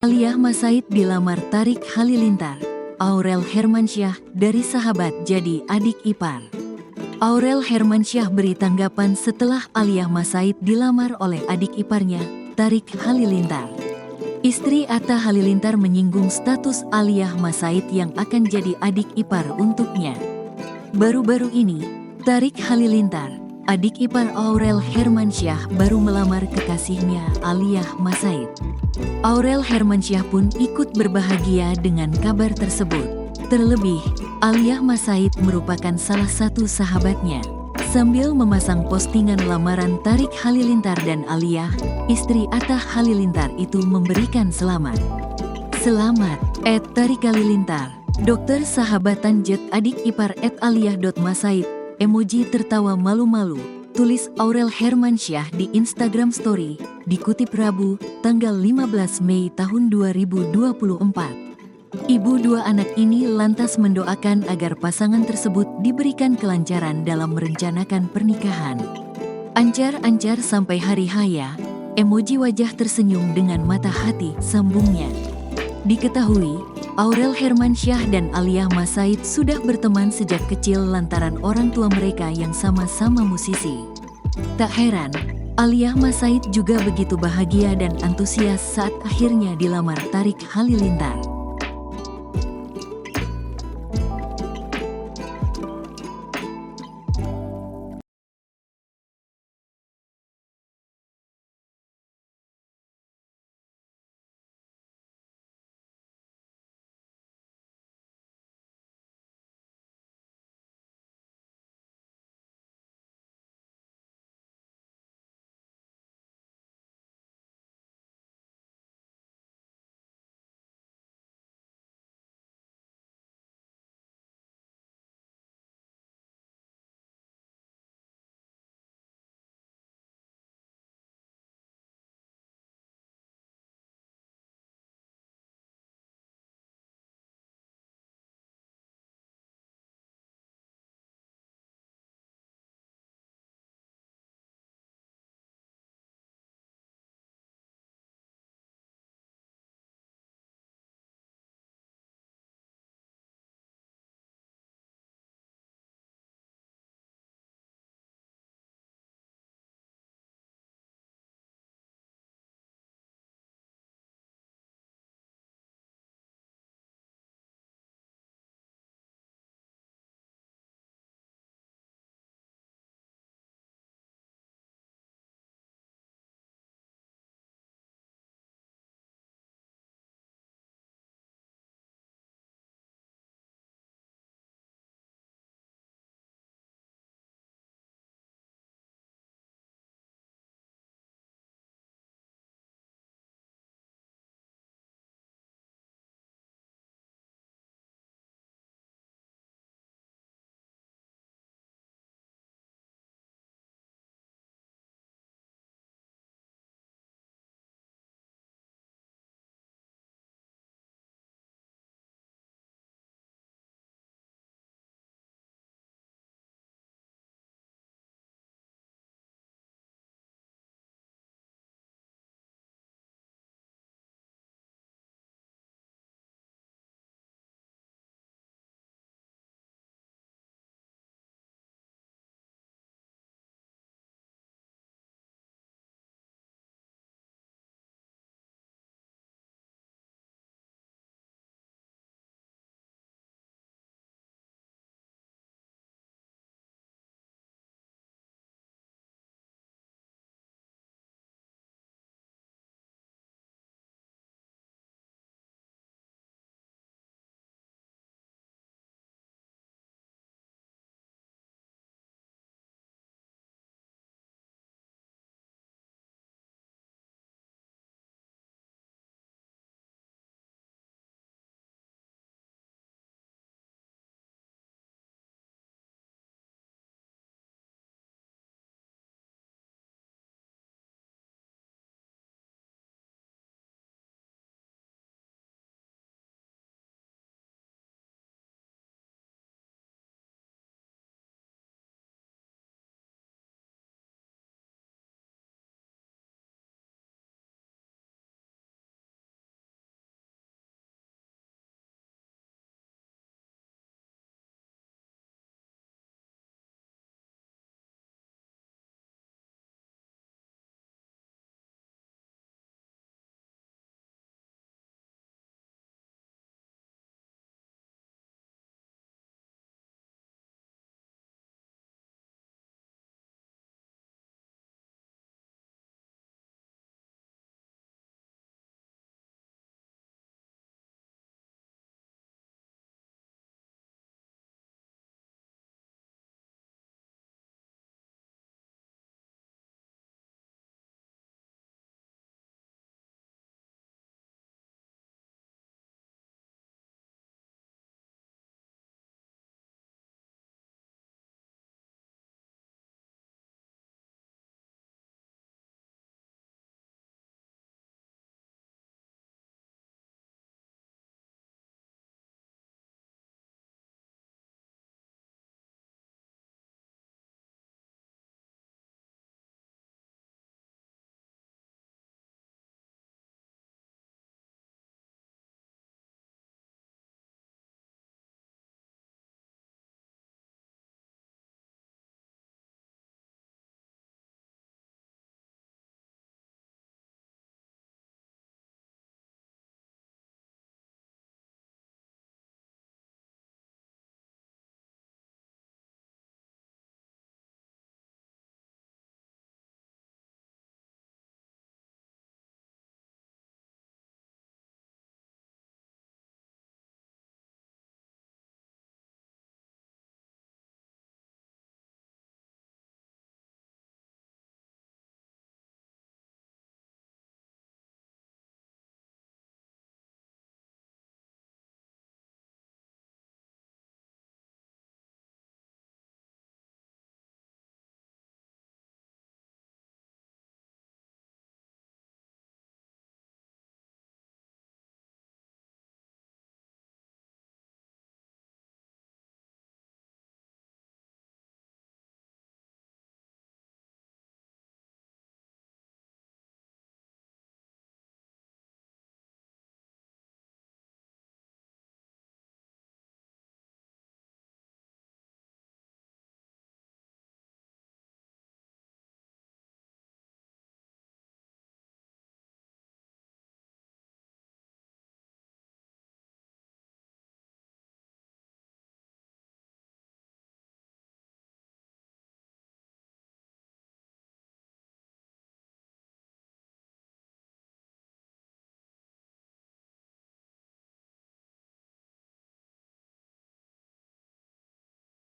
Aliyah Masaid dilamar Tarik Halilintar. Aurel Hermansyah dari sahabat jadi adik ipar. Aurel Hermansyah beri tanggapan setelah Aliyah Masaid dilamar oleh adik iparnya, Tarik Halilintar. Istri Atta Halilintar menyinggung status Aliyah Masaid yang akan jadi adik ipar untuknya. Baru-baru ini, Tarik Halilintar, adik ipar Aurel Hermansyah, baru melamar kekasihnya Aliyah Masaid. Aurel Hermansyah pun ikut berbahagia dengan kabar tersebut. Terlebih, Aliyah Masaid merupakan salah satu sahabatnya. Sambil memasang postingan lamaran Tarik Halilintar dan Aliyah, istri Atta Halilintar itu memberikan selamat. Selamat, @Tarik Halilintar. Dokter sahabatan jet adik ipar @Aliyah.Masaid, emoji tertawa malu-malu, tulis Aurel Hermansyah di Instagram Story, dikutip Rabu, tanggal 15 Mei tahun 2024. Ibu dua anak ini lantas mendoakan agar pasangan tersebut diberikan kelancaran dalam merencanakan pernikahan. Ancar-ancar sampai hari haya, emoji wajah tersenyum dengan mata hati, sambungnya. Diketahui, Aurel Hermansyah dan Aliyah Masaid sudah berteman sejak kecil lantaran orang tua mereka yang sama-sama musisi. Tak heran, Aliyah Masaid juga begitu bahagia dan antusias saat akhirnya dilamar Tarik Halilintar.